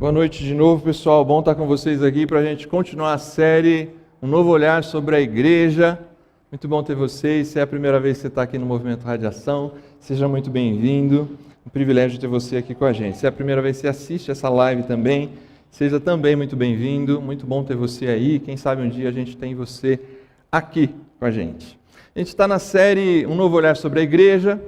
Boa noite de novo, pessoal. Bom estar com vocês aqui para a gente continuar a série Um Novo Olhar sobre a Igreja. Muito bom ter vocês. Se é a primeira vez que você está aqui no Movimento Radiação, seja muito bem-vindo. Um privilégio ter você aqui com a gente. Se é a primeira vez que você assiste essa live também, seja também muito bem-vindo. Muito bom ter você aí. Quem sabe um dia a gente tem você aqui com a gente. A gente está na série Um Novo Olhar sobre a Igreja.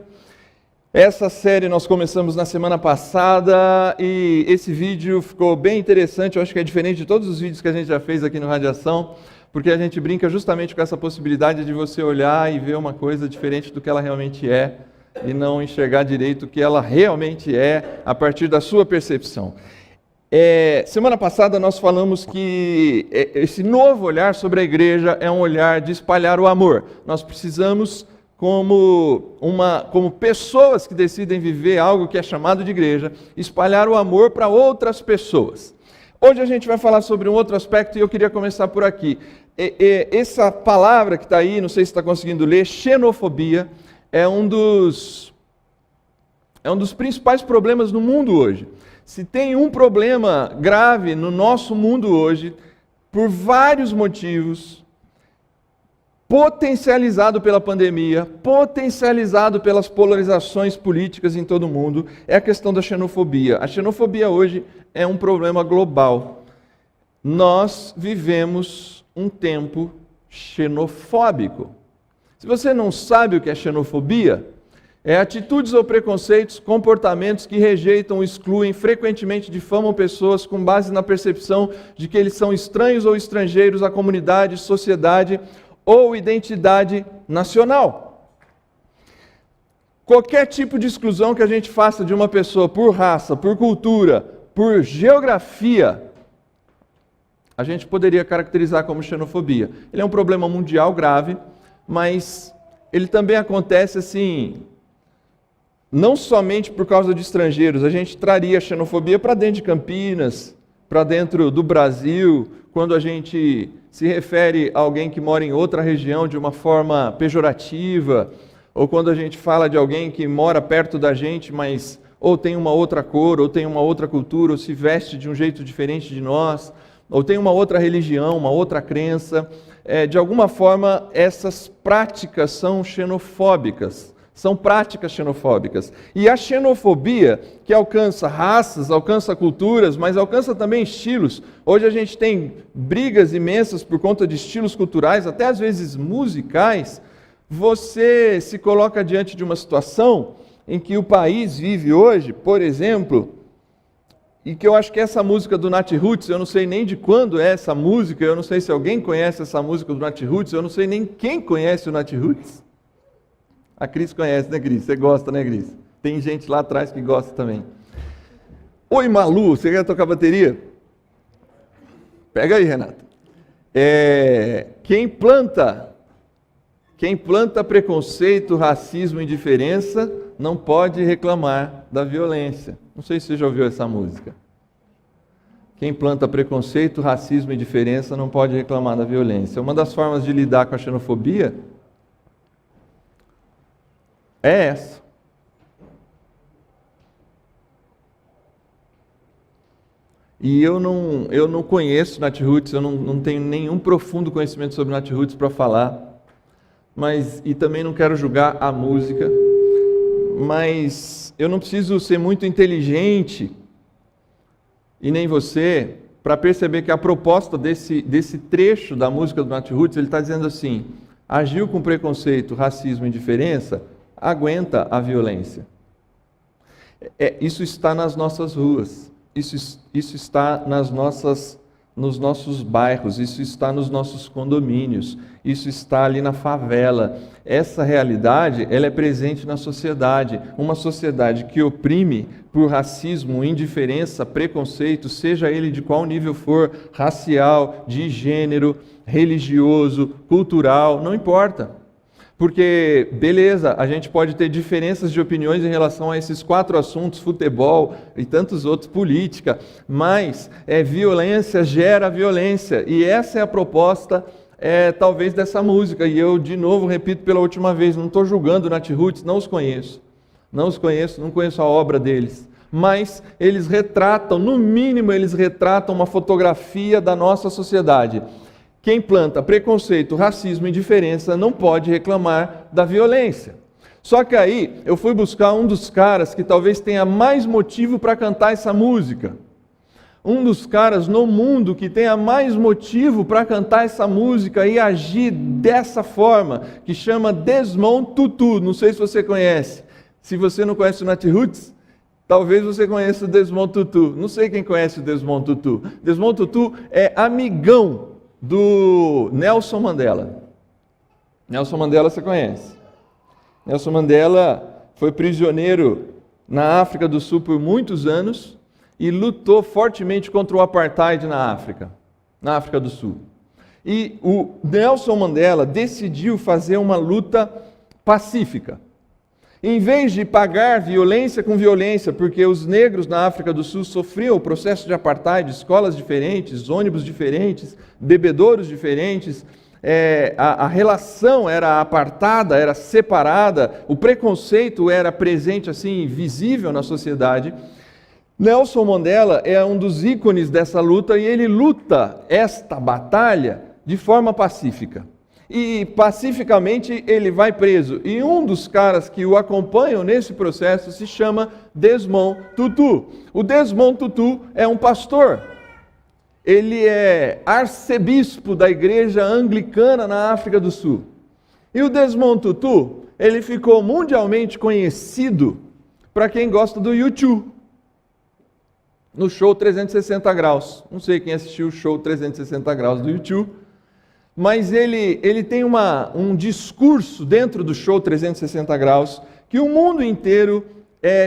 Essa série nós começamos na semana passada e esse vídeo ficou bem interessante. Eu acho que é diferente de todos os vídeos que a gente já fez aqui no Radiação, porque a gente brinca justamente com essa possibilidade de você olhar e ver uma coisa diferente do que ela realmente é e não enxergar direito o que ela realmente é a partir da sua percepção. Semana passada nós falamos que esse novo olhar sobre a igreja é um olhar de espalhar o amor. Nós precisamos, como pessoas que decidem viver algo que é chamado de igreja, espalhar o amor para outras pessoas. Hoje a gente vai falar sobre um outro aspecto e eu queria começar por aqui. Essa palavra que está aí, não sei se está conseguindo ler, xenofobia, é um dos principais problemas no mundo hoje. Se tem um problema grave no nosso mundo hoje, por vários motivos, potencializado pela pandemia, potencializado pelas polarizações políticas em todo o mundo, é a questão da xenofobia. A xenofobia hoje é um problema global. Nós vivemos um tempo xenofóbico. Se você não sabe o que é xenofobia, é atitudes ou preconceitos, comportamentos que rejeitam, excluem, frequentemente difamam pessoas com base na percepção de que eles são estranhos ou estrangeiros à comunidade, sociedade ou identidade nacional. Qualquer tipo de exclusão que a gente faça de uma pessoa por raça, por cultura, por geografia, a gente poderia caracterizar como xenofobia. Ele é um problema mundial grave, mas ele também acontece assim, não somente por causa de estrangeiros. A gente traria a xenofobia para dentro de Campinas, para dentro do Brasil, quando a gente se refere a alguém que mora em outra região de uma forma pejorativa, ou quando a gente fala de alguém que mora perto da gente, mas ou tem uma outra cor, ou tem uma outra cultura, ou se veste de um jeito diferente de nós, ou tem uma outra religião, uma outra crença. De alguma forma, essas práticas são xenofóbicas. São práticas xenofóbicas. E a xenofobia, que alcança raças, alcança culturas, mas alcança também estilos. Hoje a gente tem brigas imensas por conta de estilos culturais, até às vezes musicais. Você se coloca diante de uma situação em que o país vive hoje, por exemplo, e que eu acho que essa música do Nat Roots, eu não sei nem de quando é essa música, eu não sei se alguém conhece essa música do Nat Roots, eu não sei nem quem conhece o Nat Roots. A Cris conhece, né, Cris? Você gosta, né, Cris? Tem gente lá atrás que gosta também. Oi, Malu, você quer tocar bateria? Pega aí, Renata. Quem planta preconceito, racismo e indiferença não pode reclamar da violência. Não sei se você já ouviu essa música. Quem planta preconceito, racismo e indiferença não pode reclamar da violência. Uma das formas de lidar com a xenofobia é essa. E eu não conheço Nat Roots, eu não tenho nenhum profundo conhecimento sobre Nat Roots para falar, e também não quero julgar a música, mas eu não preciso ser muito inteligente, e nem você, para perceber que a proposta desse trecho da música do Nat Roots, ele está dizendo assim: agiu com preconceito, racismo e indiferença, aguenta a violência. Isso está nas nossas ruas, isso está nos nossos bairros, isso está nos nossos condomínios, isso está ali na favela. Essa realidade, ela é presente na sociedade, uma sociedade que oprime por racismo, indiferença, preconceito, seja ele de qual nível for, racial, de gênero, religioso, cultural, não importa. Porque, beleza, a gente pode ter diferenças de opiniões em relação a esses 4 assuntos, futebol e tantos outros, política, mas violência gera violência, e essa é a proposta, talvez, dessa música. E eu, de novo, repito pela última vez, não estou julgando Nat Roots, não os conheço, não conheço a obra deles, mas eles retratam, no mínimo eles retratam uma fotografia da nossa sociedade. Quem planta preconceito, racismo e indiferença não pode reclamar da violência. Só que aí eu fui buscar um dos caras que talvez tenha mais motivo para cantar essa música. Um dos caras no mundo que tenha mais motivo para cantar essa música e agir dessa forma, que chama Desmond Tutu. Não sei se você conhece. Se você não conhece o Nat Roots, talvez você conheça o Desmond Tutu. Não sei quem conhece o Desmond Tutu. Desmond Tutu é amigão do Nelson Mandela. Nelson Mandela você conhece. Nelson Mandela foi prisioneiro na África do Sul por muitos anos e lutou fortemente contra o apartheid na África do Sul. E o Nelson Mandela decidiu fazer uma luta pacífica. Em vez de pagar violência com violência, porque os negros na África do Sul sofriam o processo de apartheid, escolas diferentes, ônibus diferentes, bebedouros diferentes, a relação era apartada, era separada, o preconceito era presente assim, visível na sociedade. Nelson Mandela é um dos ícones dessa luta e ele luta esta batalha de forma pacífica. E pacificamente ele vai preso. E um dos caras que o acompanham nesse processo se chama Desmond Tutu. O Desmond Tutu é um pastor. Ele é arcebispo da igreja anglicana na África do Sul. E o Desmond Tutu, ele ficou mundialmente conhecido para quem gosta do YouTube. No show 360 graus. Não sei quem assistiu o show 360 graus do YouTube. Mas ele tem um discurso dentro do show 360 graus que o mundo inteiro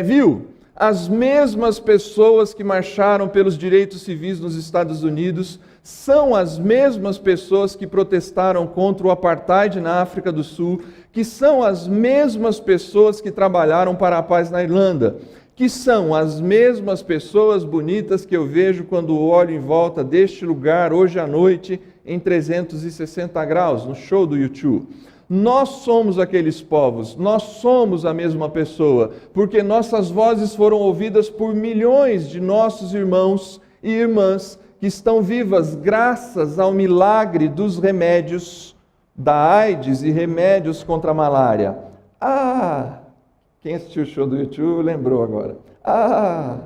viu. As mesmas pessoas que marcharam pelos direitos civis nos Estados Unidos são as mesmas pessoas que protestaram contra o apartheid na África do Sul, que são as mesmas pessoas que trabalharam para a paz na Irlanda, que são as mesmas pessoas bonitas que eu vejo quando olho em volta deste lugar hoje à noite em 360 graus, no show do YouTube. Nós somos aqueles povos, nós somos a mesma pessoa, porque nossas vozes foram ouvidas por milhões de nossos irmãos e irmãs que estão vivas graças ao milagre dos remédios da AIDS e remédios contra a malária. Quem assistiu o show do YouTube lembrou agora.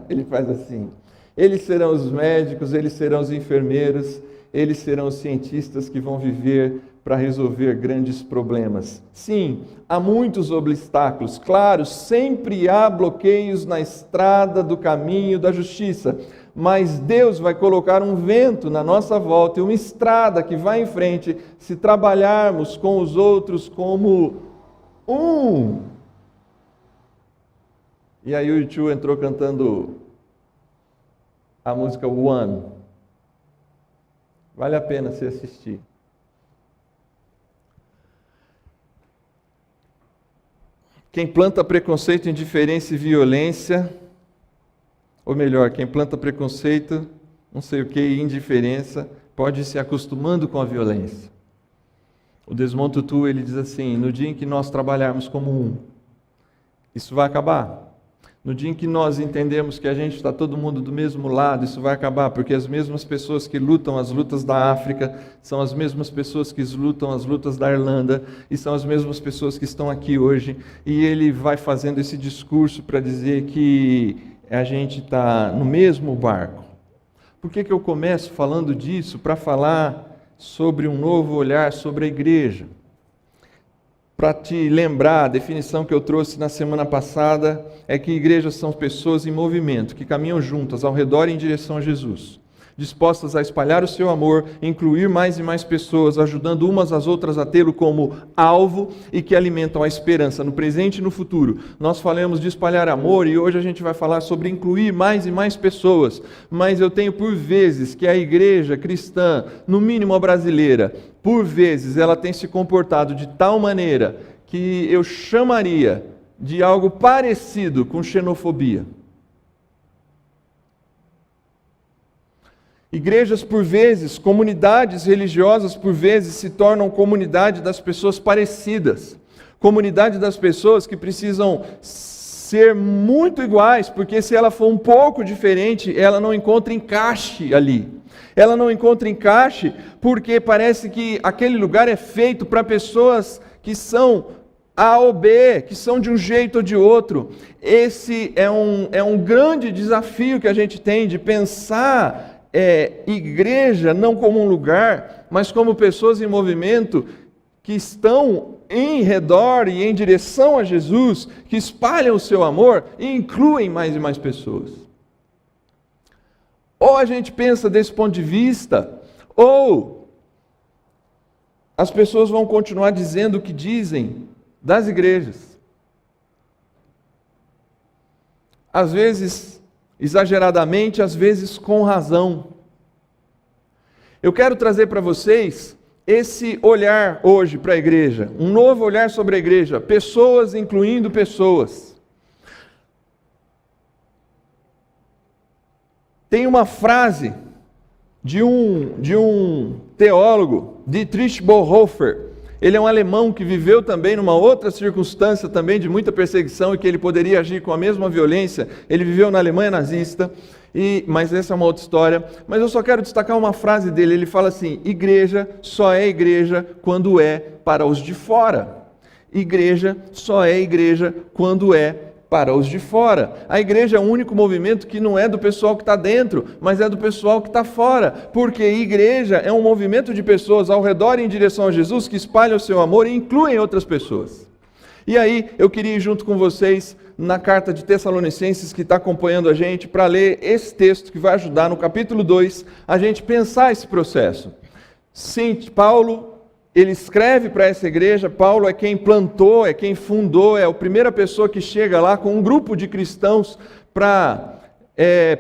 Ele faz assim. Eles serão os médicos, eles serão os enfermeiros, eles serão os cientistas que vão viver para resolver grandes problemas. Sim, há muitos obstáculos. Claro, sempre há bloqueios na estrada do caminho da justiça. Mas Deus vai colocar um vento na nossa volta e uma estrada que vai em frente se trabalharmos com os outros como um. E aí o YouTube entrou cantando a música One. Vale a pena se assistir. Quem planta preconceito, indiferença e violência, ou melhor, quem planta preconceito, não sei o que, e indiferença, pode ir se acostumando com a violência. O Desmond Tutu, ele diz assim, no dia em que nós trabalharmos como um, isso vai acabar. No dia em que nós entendemos que a gente está todo mundo do mesmo lado, isso vai acabar, porque as mesmas pessoas que lutam as lutas da África são as mesmas pessoas que lutam as lutas da Irlanda e são as mesmas pessoas que estão aqui hoje. E ele vai fazendo esse discurso para dizer que a gente está no mesmo barco. Por que eu começo falando disso? Para falar sobre um novo olhar sobre a igreja. Para te lembrar, a definição que eu trouxe na semana passada é que igrejas são pessoas em movimento, que caminham juntas ao redor e em direção a Jesus, dispostas a espalhar o seu amor, incluir mais e mais pessoas, ajudando umas às outras a tê-lo como alvo e que alimentam a esperança no presente e no futuro. Nós falamos de espalhar amor e hoje a gente vai falar sobre incluir mais e mais pessoas, mas eu tenho por vezes que a igreja cristã, no mínimo a brasileira, por vezes ela tem se comportado de tal maneira que eu chamaria de algo parecido com xenofobia. Igrejas, por vezes, comunidades religiosas, por vezes, se tornam comunidade das pessoas parecidas. Comunidade das pessoas que precisam ser muito iguais, porque se ela for um pouco diferente, ela não encontra encaixe ali. Ela não encontra encaixe porque parece que aquele lugar é feito para pessoas que são A ou B, que são de um jeito ou de outro. Esse é um grande desafio que a gente tem de pensar igreja não como um lugar, mas como pessoas em movimento que estão em redor e em direção a Jesus, que espalham o seu amor e incluem mais e mais pessoas. Ou a gente pensa desse ponto de vista, ou as pessoas vão continuar dizendo o que dizem das igrejas. Às vezes exageradamente, às vezes com razão. Eu quero trazer para vocês esse olhar hoje para a igreja, um novo olhar sobre a igreja, pessoas incluindo pessoas. Tem uma frase de um teólogo, Dietrich Bonhoeffer. Ele é um alemão que viveu também numa outra circunstância também de muita perseguição e que ele poderia agir com a mesma violência. Ele viveu na Alemanha nazista, mas essa é uma outra história. Mas eu só quero destacar uma frase dele. Ele fala assim: igreja só é igreja quando é para os de fora. Igreja só é igreja quando é para os de fora. A igreja é o único movimento que não é do pessoal que está dentro, mas é do pessoal que está fora, porque igreja é um movimento de pessoas ao redor e em direção a Jesus que espalham o seu amor e incluem outras pessoas. E aí eu queria ir junto com vocês na carta de Tessalonicenses, que está acompanhando a gente, para ler esse texto que vai ajudar no capítulo 2 a gente pensar esse processo. Sim, Paulo, ele escreve para essa igreja. Paulo é quem plantou, é quem fundou, é a primeira pessoa que chega lá com um grupo de cristãos para,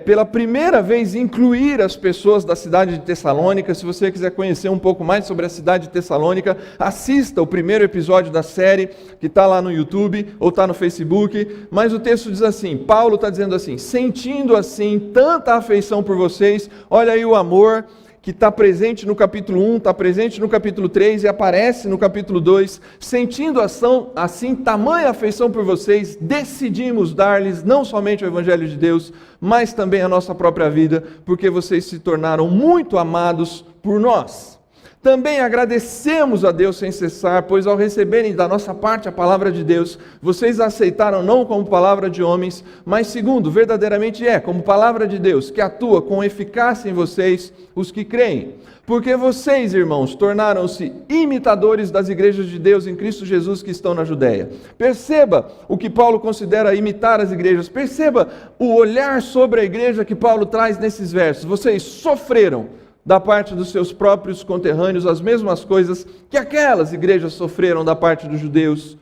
pela primeira vez, incluir as pessoas da cidade de Tessalônica. Se você quiser conhecer um pouco mais sobre a cidade de Tessalônica, assista o primeiro episódio da série, que está lá no YouTube ou está no Facebook. Mas o texto diz assim, Paulo está dizendo assim: sentindo assim tanta afeição por vocês, olha aí o amor que está presente no capítulo 1, está presente no capítulo 3 e aparece no capítulo 2, sentindo assim tamanha afeição por vocês, decidimos dar-lhes não somente o Evangelho de Deus, mas também a nossa própria vida, porque vocês se tornaram muito amados por nós. Também agradecemos a Deus sem cessar, pois ao receberem da nossa parte a palavra de Deus, vocês a aceitaram não como palavra de homens, mas segundo verdadeiramente como palavra de Deus, que atua com eficácia em vocês, os que creem. Porque vocês, irmãos, tornaram-se imitadores das igrejas de Deus em Cristo Jesus que estão na Judéia. Perceba o que Paulo considera imitar as igrejas. Perceba o olhar sobre a igreja que Paulo traz nesses versos. Vocês sofreram da parte dos seus próprios conterrâneos as mesmas coisas que aquelas igrejas sofreram da parte dos judeus,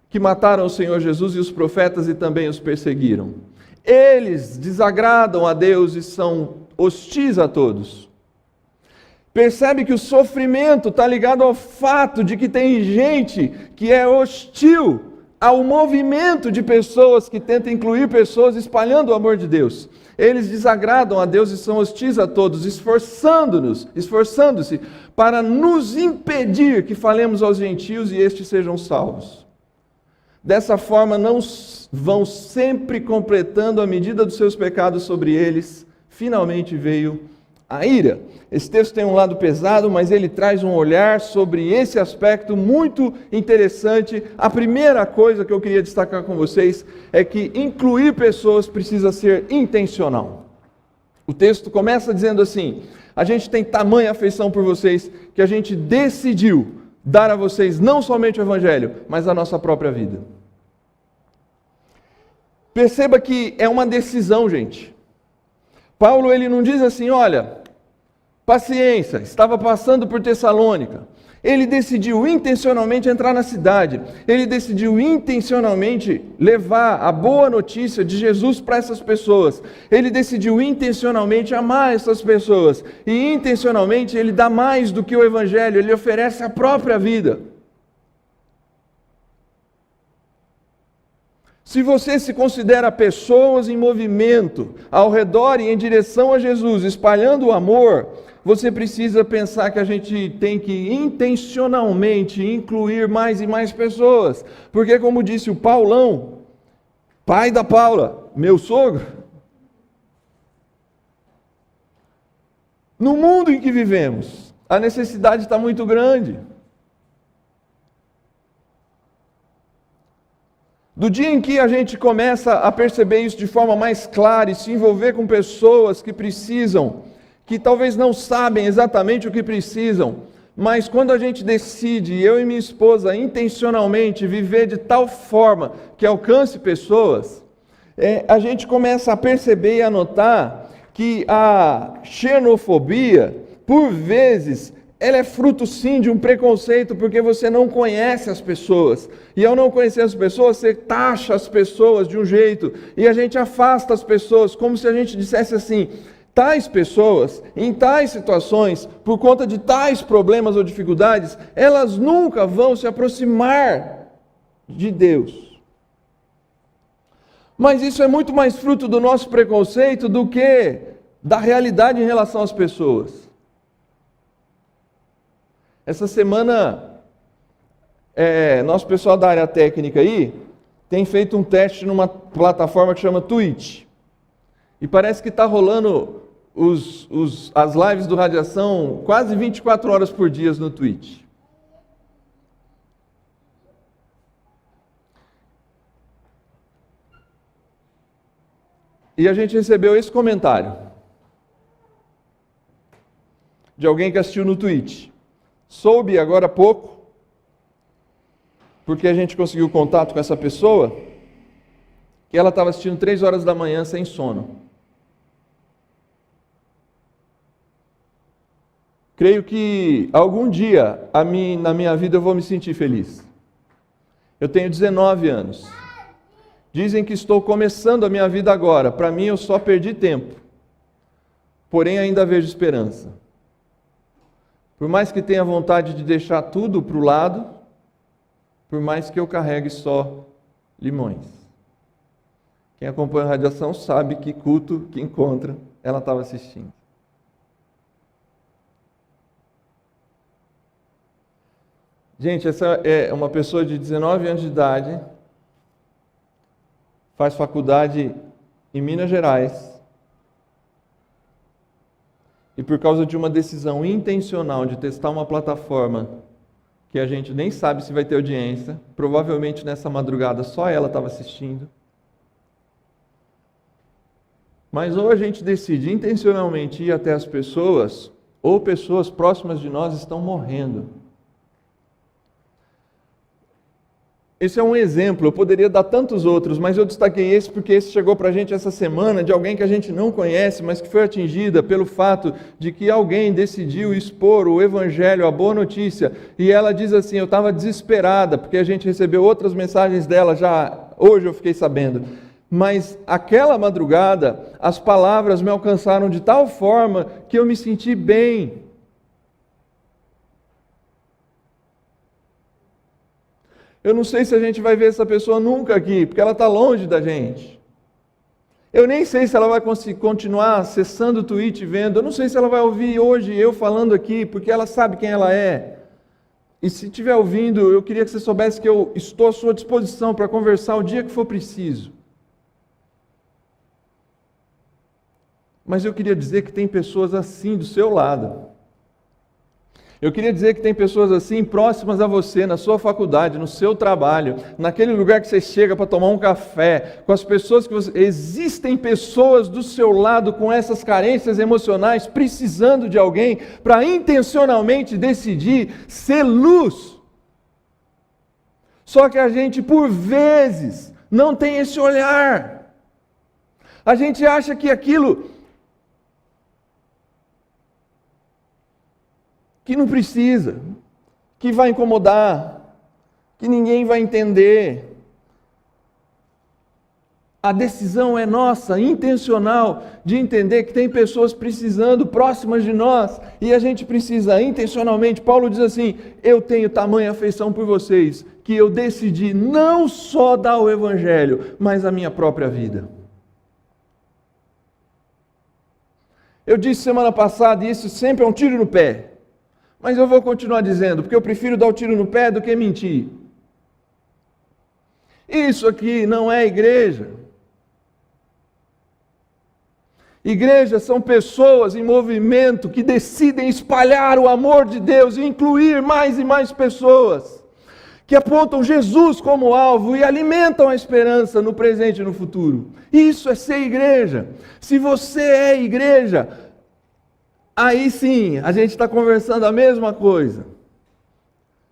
que mataram o Senhor Jesus e os profetas e também os perseguiram. Eles desagradam a Deus e são hostis a todos. Percebe que o sofrimento está ligado ao fato de que tem gente que é hostil ao movimento de pessoas que tenta incluir pessoas espalhando o amor de Deus. Eles desagradam a Deus e são hostis a todos, esforçando-se para nos impedir que falemos aos gentios e estes sejam salvos. Dessa forma, não vão sempre completando a medida dos seus pecados sobre eles. Finalmente veio a ira. Esse texto tem um lado pesado, mas ele traz um olhar sobre esse aspecto muito interessante. A primeira coisa que eu queria destacar com vocês é que incluir pessoas precisa ser intencional. O texto começa dizendo assim: a gente tem tamanha afeição por vocês que a gente decidiu dar a vocês não somente o Evangelho, mas a nossa própria vida. Perceba que é uma decisão, gente. Paulo, ele não diz assim: olha, paciência, estava passando por Tessalônica. Ele decidiu intencionalmente entrar na cidade. Ele decidiu intencionalmente levar a boa notícia de Jesus para essas pessoas. Ele decidiu intencionalmente amar essas pessoas. E intencionalmente ele dá mais do que o Evangelho, ele oferece a própria vida. Se você se considera pessoas em movimento, ao redor e em direção a Jesus, espalhando o amor, você precisa pensar que a gente tem que intencionalmente incluir mais e mais pessoas. Porque, como disse o Paulo pai da Paula, meu sogro. No mundo em que vivemos, a necessidade está muito grande. Do dia em que a gente começa a perceber isso de forma mais clara e se envolver com pessoas que precisam, que talvez não sabem exatamente o que precisam, mas quando a gente decide, eu e minha esposa, intencionalmente viver de tal forma que alcance pessoas, a gente começa a perceber e a notar que a xenofobia, por vezes, ela é fruto sim de um preconceito, porque você não conhece as pessoas. E ao não conhecer as pessoas, você taxa as pessoas de um jeito, e a gente afasta as pessoas, como se a gente dissesse assim: tais pessoas, em tais situações, por conta de tais problemas ou dificuldades, elas nunca vão se aproximar de Deus. Mas isso é muito mais fruto do nosso preconceito do que da realidade em relação às pessoas. Essa semana, nosso pessoal da área técnica aí tem feito um teste numa plataforma que chama Twitch. E parece que está rolando as lives do Radiação quase 24 horas por dia no Twitch. E a gente recebeu esse comentário de alguém que assistiu no Twitch. Soube agora há pouco, porque a gente conseguiu contato com essa pessoa, que ela estava assistindo 3 horas da manhã sem sono. Creio que algum dia na minha vida eu vou me sentir feliz. Eu tenho 19 anos. Dizem que estou começando a minha vida agora. Para mim eu só perdi tempo. Porém ainda vejo esperança. Por mais que tenha vontade de deixar tudo para o lado, por mais que eu carregue só limões. Quem acompanha a Radiação sabe que culto que encontra, ela estava assistindo. Gente, essa é uma pessoa de 19 anos de idade, faz faculdade em Minas Gerais, e por causa de uma decisão intencional de testar uma plataforma que a gente nem sabe se vai ter audiência, provavelmente nessa madrugada só ela estava assistindo. Mas ou a gente decide intencionalmente ir até as pessoas, ou pessoas próximas de nós estão morrendo. Esse é um exemplo, eu poderia dar tantos outros, mas eu destaquei esse porque esse chegou para a gente essa semana, de alguém que a gente não conhece, mas que foi atingida pelo fato de que alguém decidiu expor o Evangelho, a boa notícia, e ela diz assim: eu estava desesperada, porque a gente recebeu outras mensagens dela já, hoje eu fiquei sabendo, mas aquela madrugada, as palavras me alcançaram de tal forma que eu me senti bem. Eu não sei se a gente vai ver essa pessoa nunca aqui, porque ela está longe da gente. Eu nem sei se ela vai continuar acessando o Twitch vendo, eu não sei se ela vai ouvir hoje eu falando aqui, porque ela sabe quem ela é. E se estiver ouvindo, eu queria que você soubesse que eu estou à sua disposição para conversar o dia que for preciso. Mas eu queria dizer que tem pessoas assim do seu lado. Eu queria dizer que tem pessoas assim próximas a você, na sua faculdade, no seu trabalho, naquele lugar que você chega para tomar um café, com as pessoas que você... Existem pessoas do seu lado com essas carências emocionais, precisando de alguém para intencionalmente decidir ser luz. Só que a gente, por vezes, não tem esse olhar. A gente acha que aquilo... que não precisa, que vai incomodar, que ninguém vai entender. A decisão é nossa, intencional, de entender que tem pessoas precisando próximas de nós, e a gente precisa intencionalmente. Paulo diz assim: eu tenho tamanha afeição por vocês, que eu decidi não só dar o Evangelho, mas a minha própria vida. Eu disse semana passada, e isso sempre é um tiro no pé, mas eu vou continuar dizendo, porque eu prefiro dar o tiro no pé do que mentir. Isso aqui não é igreja. Igrejas são pessoas em movimento que decidem espalhar o amor de Deus e incluir mais e mais pessoas, que apontam Jesus como alvo e alimentam a esperança no presente e no futuro. Isso é ser igreja. Se você é igreja, aí sim, a gente está conversando a mesma coisa.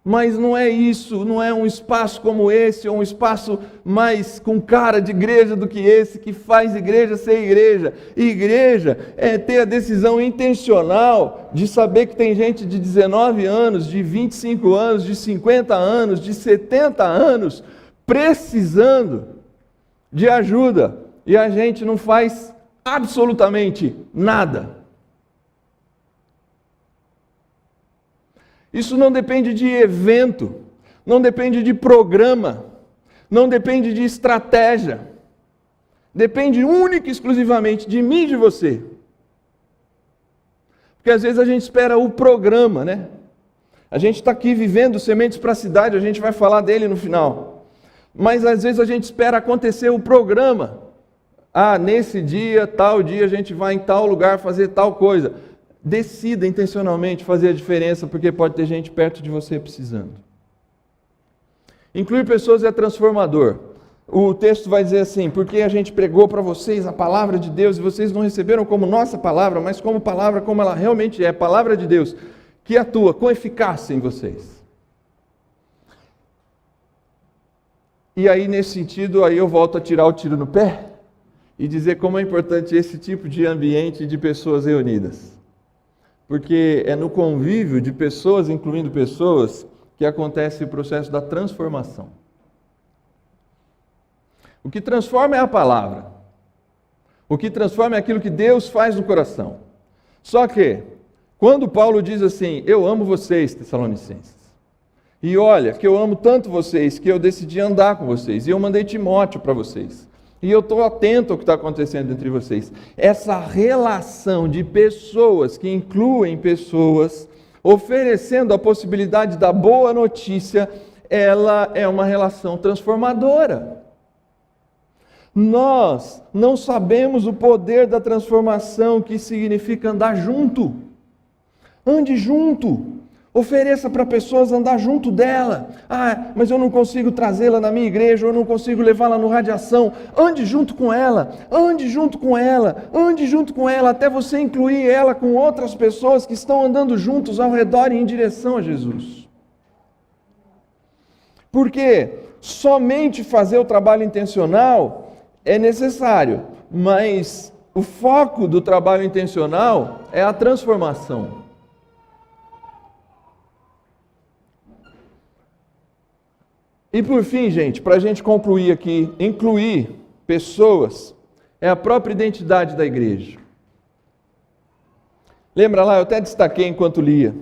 Mas não é isso, não é um espaço como esse, ou um espaço mais com cara de igreja do que esse, que faz igreja ser igreja. Igreja é ter a decisão intencional de saber que tem gente de 19 anos, de 25 anos, de 50 anos, de 70 anos, precisando de ajuda. E a gente não faz absolutamente nada. Isso não depende de evento, não depende de programa, não depende de estratégia. Depende única e exclusivamente de mim e de você. Porque às vezes a gente espera o programa, né? A gente está aqui vivendo Sementes para a Cidade, a gente vai falar dele no final. Mas às vezes a gente espera acontecer o programa. Nesse dia, tal dia, a gente vai em tal lugar fazer tal coisa. Decida intencionalmente fazer a diferença, porque pode ter gente perto de você precisando. Incluir pessoas é transformador. O texto vai dizer assim: porque a gente pregou para vocês a palavra de Deus e vocês não receberam como nossa palavra, mas como palavra, como ela realmente é, palavra de Deus, que atua com eficácia em vocês. E aí, nesse sentido, aí eu volto a tirar o tiro no pé e dizer como é importante esse tipo de ambiente de pessoas reunidas. Porque é no convívio de pessoas, incluindo pessoas, que acontece o processo da transformação. O que transforma é a palavra. O que transforma é aquilo que Deus faz no coração. Só que, quando Paulo diz assim: eu amo vocês, Tessalonicenses, e olha, que eu amo tanto vocês, que eu decidi andar com vocês, e eu mandei Timóteo para vocês. E eu estou atento ao que está acontecendo entre vocês. Essa relação de pessoas que incluem pessoas, oferecendo a possibilidade da boa notícia, ela é uma relação transformadora. Nós não sabemos o poder da transformação que significa andar junto. Ande junto. Ofereça para pessoas andar junto dela. Mas eu não consigo trazê-la na minha igreja, eu não consigo levá-la no radiação. Ande junto com ela, ande junto com ela, ande junto com ela, até você incluir ela com outras pessoas que estão andando juntos ao redor e em direção a Jesus. Porque somente fazer o trabalho intencional é necessário, mas o foco do trabalho intencional é a transformação. E por fim, gente, para a gente concluir aqui, incluir pessoas é a própria identidade da igreja. Lembra lá, eu até destaquei enquanto lia.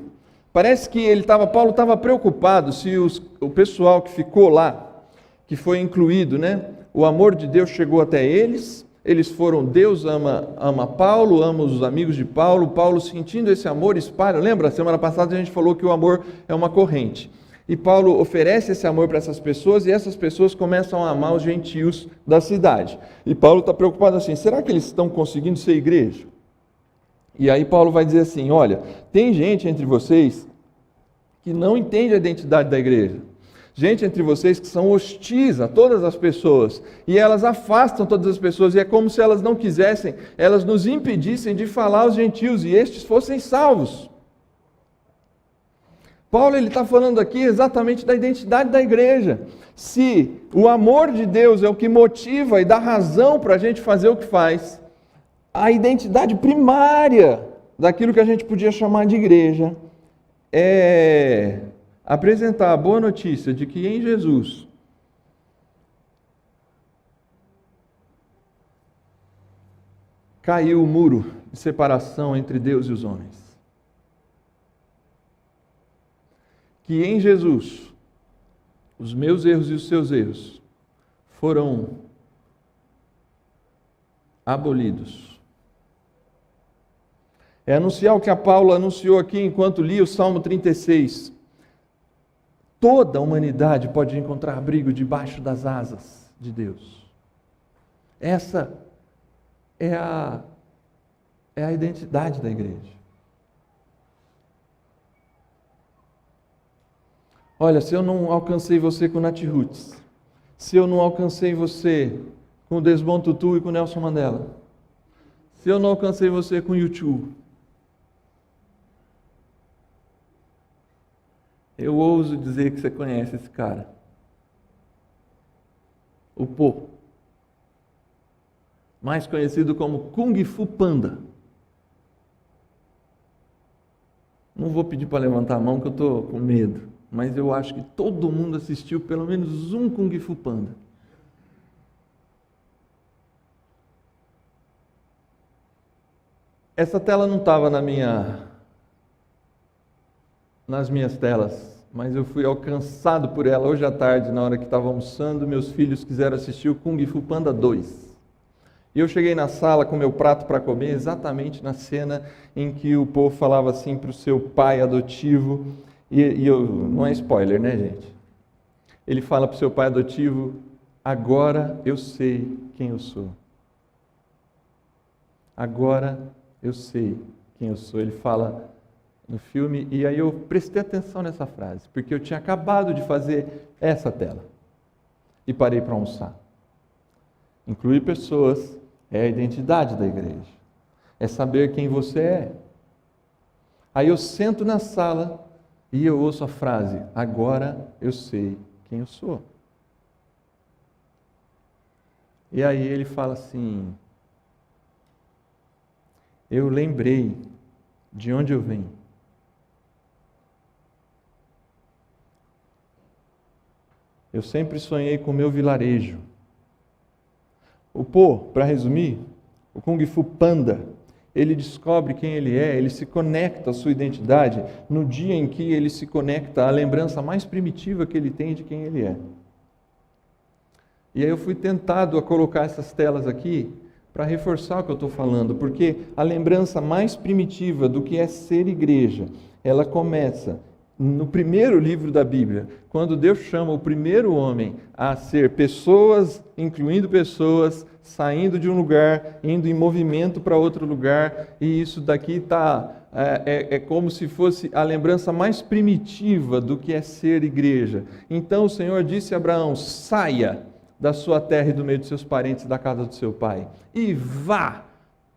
Parece que Paulo estava preocupado se o pessoal que ficou lá, que foi incluído, né? O amor de Deus chegou até eles, eles foram, Deus ama Paulo, ama os amigos de Paulo, Paulo sentindo esse amor espalha. Lembra, semana passada a gente falou que o amor é uma corrente. E Paulo oferece esse amor para essas pessoas e essas pessoas começam a amar os gentios da cidade. E Paulo está preocupado assim, será que eles estão conseguindo ser igreja? E aí Paulo vai dizer assim, olha, tem gente entre vocês que não entende a identidade da igreja. Gente entre vocês que são hostis a todas as pessoas. E elas afastam todas as pessoas. E é como se elas não quisessem, elas nos impedissem de falar aos gentios e estes fossem salvos. Paulo está falando aqui exatamente da identidade da igreja. Se o amor de Deus é o que motiva e dá razão para a gente fazer o que faz, a identidade primária daquilo que a gente podia chamar de igreja é apresentar a boa notícia de que em Jesus caiu o muro de separação entre Deus e os homens. Que em Jesus, os meus erros e os seus erros foram abolidos. É anunciar o que a Paulo anunciou aqui enquanto lia o Salmo 36. Toda a humanidade pode encontrar abrigo debaixo das asas de Deus. Essa é a é a identidade da igreja. Olha, se eu não alcancei você com Nat Roots, se eu não alcancei você com o Desmond Tutu e com o Nelson Mandela, se eu não alcancei você com o U2, eu ouso dizer que você conhece esse cara. O Po, mais conhecido como Kung Fu Panda. Não vou pedir para levantar a mão que eu estou com medo, mas eu acho que todo mundo assistiu pelo menos um Kung Fu Panda. Essa tela não estava nas minhas telas, mas eu fui alcançado por ela hoje à tarde, na hora que estava almoçando. Meus filhos quiseram assistir o Kung Fu Panda 2. E eu cheguei na sala com meu prato para comer, exatamente na cena em que o povo falava assim para o seu pai adotivo, não é spoiler, né, gente? Ele fala para o seu pai adotivo: agora eu sei quem eu sou. Agora eu sei quem eu sou. Ele fala no filme, e aí eu prestei atenção nessa frase, porque eu tinha acabado de fazer essa tela e parei para almoçar. Incluir pessoas é a identidade da igreja, é saber quem você é. Aí eu sento na sala e eu ouço a frase: agora eu sei quem eu sou. E aí ele fala assim: eu lembrei de onde eu venho. Eu sempre sonhei com o meu vilarejo. O Po, para resumir, o Kung Fu Panda, ele descobre quem ele é, ele se conecta à sua identidade no dia em que ele se conecta à lembrança mais primitiva que ele tem de quem ele é. E aí eu fui tentado a colocar essas telas aqui para reforçar o que eu estou falando, porque a lembrança mais primitiva do que é ser igreja, ela começa no primeiro livro da Bíblia, quando Deus chama o primeiro homem a ser pessoas, incluindo pessoas, saindo de um lugar, indo em movimento para outro lugar, e isso daqui é como se fosse a lembrança mais primitiva do que é ser igreja. Então o Senhor disse a Abraão: saia da sua terra e do meio de seus parentes, da casa do seu pai, e vá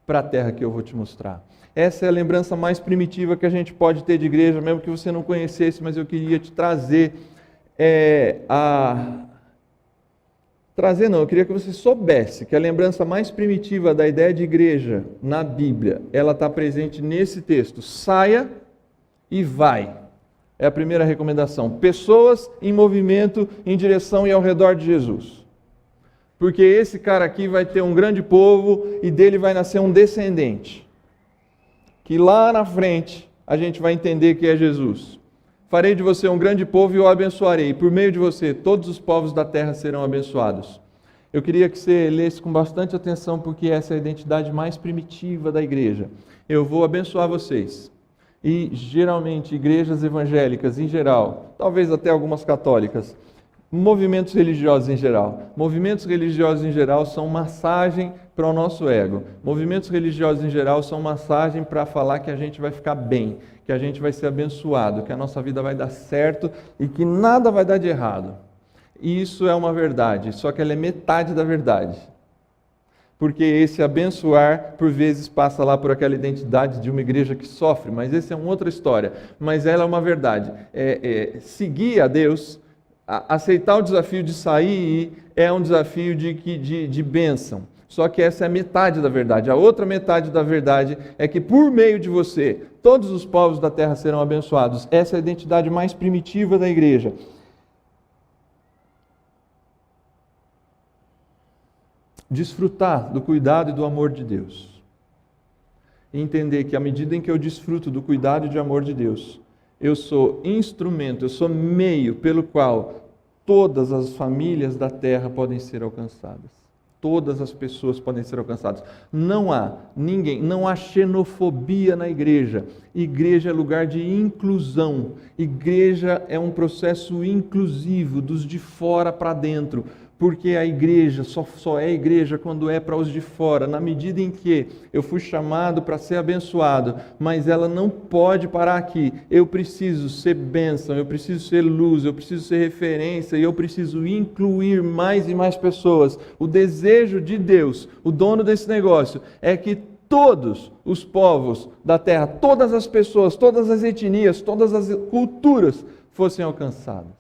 para a terra que eu vou te mostrar. Essa é a lembrança mais primitiva que a gente pode ter de igreja, mesmo que você não conhecesse, mas eu queria te trazer eu queria que você soubesse que a lembrança mais primitiva da ideia de igreja na Bíblia, ela está presente nesse texto: saia e vai. É a primeira recomendação. Pessoas em movimento em direção e ao redor de Jesus. Porque esse cara aqui vai ter um grande povo e dele vai nascer um descendente, que lá na frente a gente vai entender que é Jesus. Farei de você um grande povo e o abençoarei. Por meio de você, todos os povos da terra serão abençoados. Eu queria que você lesse com bastante atenção, porque essa é a identidade mais primitiva da igreja. Eu vou abençoar vocês. E geralmente igrejas evangélicas em geral, talvez até algumas católicas, movimentos religiosos em geral são massagem para o nosso ego. Movimentos religiosos em geral são massagem para falar que a gente vai ficar bem, que a gente vai ser abençoado, que a nossa vida vai dar certo e que nada vai dar de errado. E isso é uma verdade, só que ela é metade da verdade. Porque esse abençoar, por vezes, passa lá por aquela identidade de uma igreja que sofre, mas essa é uma outra história. Mas ela é uma verdade. Seguir a Deus, aceitar o desafio de sair, é um desafio de bênção. Só que essa é a metade da verdade. A outra metade da verdade é que por meio de você, todos os povos da terra serão abençoados. Essa é a identidade mais primitiva da igreja. Desfrutar do cuidado e do amor de Deus. E entender que à medida em que eu desfruto do cuidado e do amor de Deus, eu sou instrumento, eu sou meio pelo qual todas as famílias da terra podem ser alcançadas. Todas as pessoas podem ser alcançadas. Não há xenofobia na igreja. Igreja é lugar de inclusão. Igreja é um processo inclusivo, dos de fora para dentro. porque a igreja só é igreja quando é para os de fora, na medida em que eu fui chamado para ser abençoado, mas ela não pode parar aqui. Eu preciso ser bênção, eu preciso ser luz, eu preciso ser referência e eu preciso incluir mais e mais pessoas. O desejo de Deus, o dono desse negócio, é que todos os povos da terra, todas as pessoas, todas as etnias, todas as culturas fossem alcançadas.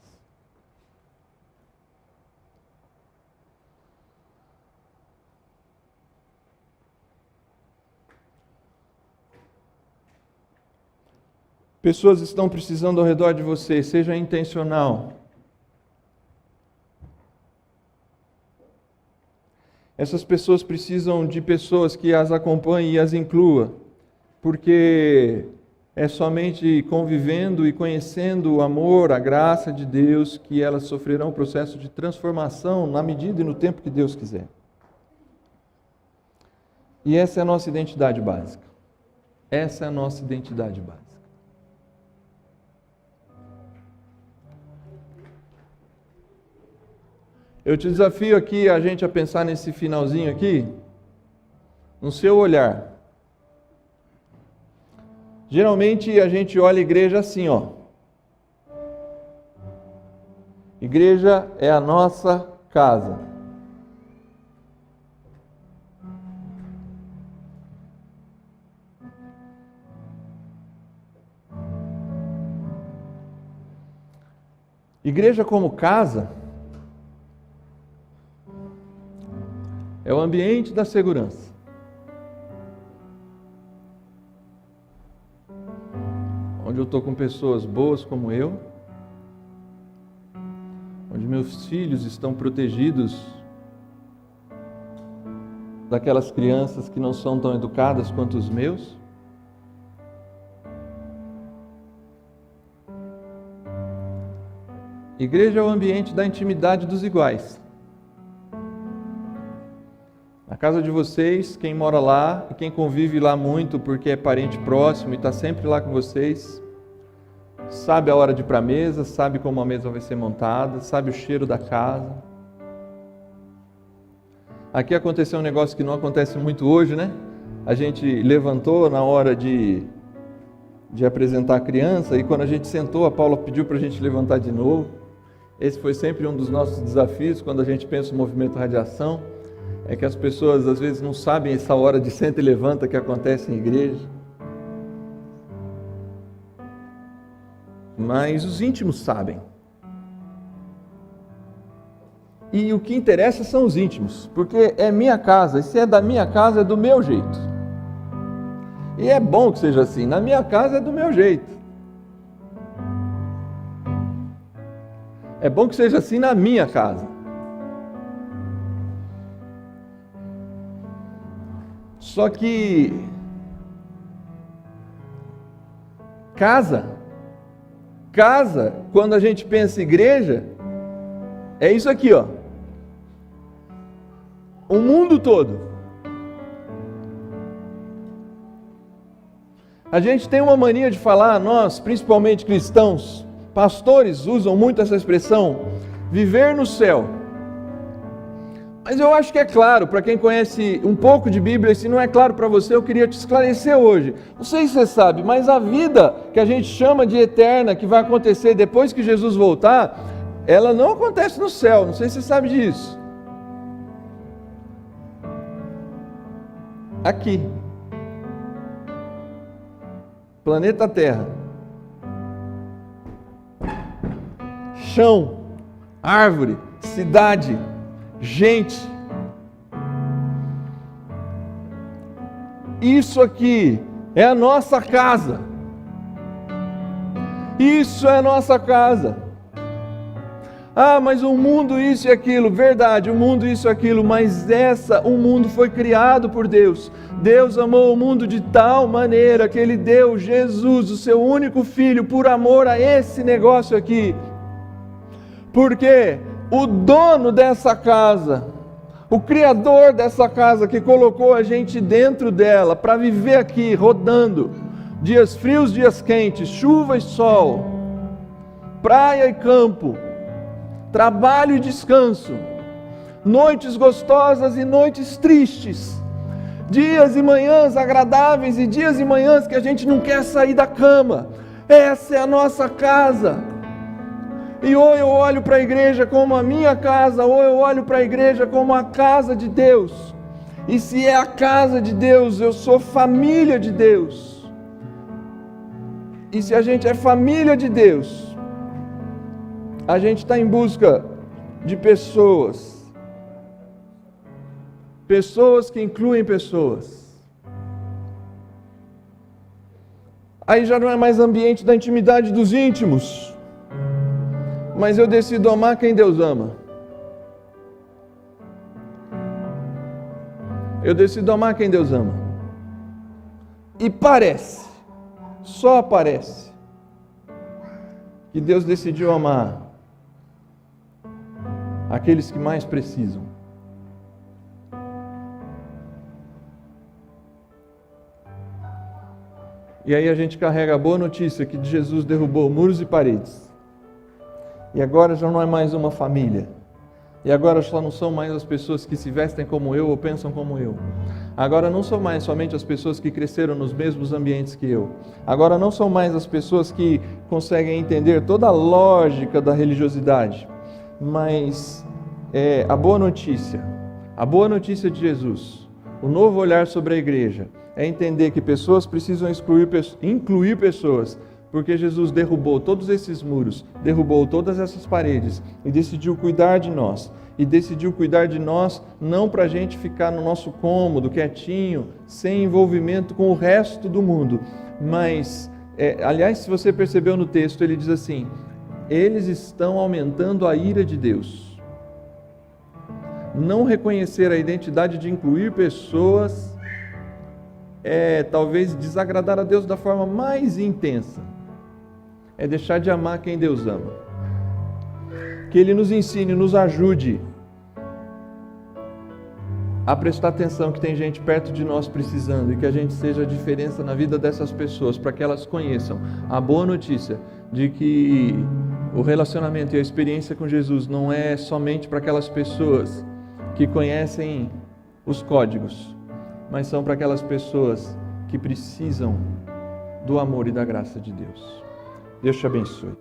Pessoas estão precisando ao redor de você, seja intencional. Essas pessoas precisam de pessoas que as acompanhem e as inclua, porque é somente convivendo e conhecendo o amor, a graça de Deus, que elas sofrerão o processo de transformação na medida e no tempo que Deus quiser. E essa é a nossa identidade básica. Essa é a nossa identidade básica. Eu te desafio aqui a gente a pensar nesse finalzinho aqui, no seu olhar. Geralmente a gente olha a igreja assim, ó. Igreja é a nossa casa. Igreja como casa é o ambiente da segurança. Onde eu estou com pessoas boas como eu, onde meus filhos estão protegidos daquelas crianças que não são tão educadas quanto os meus. Igreja é o ambiente da intimidade dos iguais. Na casa de vocês, quem mora lá e quem convive lá muito porque é parente próximo e está sempre lá com vocês, sabe a hora de ir para a mesa, sabe como a mesa vai ser montada, sabe o cheiro da casa. Aqui aconteceu um negócio que não acontece muito hoje, né? A gente levantou na hora de apresentar a criança e quando a gente sentou, a Paula pediu para a gente levantar de novo. Esse foi sempre um dos nossos desafios quando a gente pensa no movimento radiação. É que as pessoas às vezes não sabem essa hora de senta e levanta que acontece em igreja. Mas os íntimos sabem. E o que interessa são os íntimos, porque é minha casa, e se é da minha casa é do meu jeito. E é bom que seja assim, na minha casa é do meu jeito. É bom que seja assim na minha casa. Só que casa, quando a gente pensa em igreja, é isso aqui, ó. O mundo todo. A gente tem uma mania de falar, nós, principalmente cristãos, pastores usam muito essa expressão, viver no céu. Mas eu acho que é claro, para quem conhece um pouco de Bíblia, e se não é claro para você, eu queria te esclarecer hoje. Não sei se você sabe, mas a vida que a gente chama de eterna, que vai acontecer depois que Jesus voltar, ela não acontece no céu, não sei se você sabe disso. Aqui. Planeta Terra. Chão, árvore, cidade, gente, isso aqui é a nossa casa. Isso é a nossa casa. Ah, mas o mundo isso e aquilo, verdade, o mundo isso e aquilo, mas o mundo foi criado por Deus. Deus amou o mundo de tal maneira que Ele deu Jesus, o seu único Filho, por amor a esse negócio aqui. Porque o dono dessa casa, o Criador dessa casa que colocou a gente dentro dela para viver aqui, rodando, dias frios, dias quentes, chuva e sol, praia e campo, trabalho e descanso, noites gostosas e noites tristes, dias e manhãs agradáveis e dias e manhãs que a gente não quer sair da cama. Essa é a nossa casa. E ou eu olho para a igreja como a minha casa, ou eu olho para a igreja como a casa de Deus. E se é a casa de Deus, eu sou família de Deus. E se a gente é família de Deus, a gente está em busca de pessoas que incluem pessoas. Aí já não é mais ambiente da intimidade dos íntimos, mas eu decido amar quem Deus ama. Eu decido amar quem Deus ama. E parece, só parece, que Deus decidiu amar aqueles que mais precisam. E aí a gente carrega a boa notícia que Jesus derrubou muros e paredes. E agora já não é mais uma família. E agora só não são mais as pessoas que se vestem como eu ou pensam como eu. Agora não são mais somente as pessoas que cresceram nos mesmos ambientes que eu. Agora não são mais as pessoas que conseguem entender toda a lógica da religiosidade. Mas a boa notícia de Jesus, o novo olhar sobre a igreja, é entender que pessoas precisam incluir pessoas, porque Jesus derrubou todos esses muros, derrubou todas essas paredes e decidiu cuidar de nós. E decidiu cuidar de nós não para a gente ficar no nosso cômodo, quietinho, sem envolvimento com o resto do mundo. Mas, aliás, se você percebeu no texto, ele diz assim: eles estão aumentando a ira de Deus. Não reconhecer a identidade de incluir pessoas é talvez desagradar a Deus da forma mais intensa. É deixar de amar quem Deus ama. Que Ele nos ensine, nos ajude a prestar atenção que tem gente perto de nós precisando e que a gente seja a diferença na vida dessas pessoas, para que elas conheçam a boa notícia de que o relacionamento e a experiência com Jesus não é somente para aquelas pessoas que conhecem os códigos, mas são para aquelas pessoas que precisam do amor e da graça de Deus. Deus te abençoe.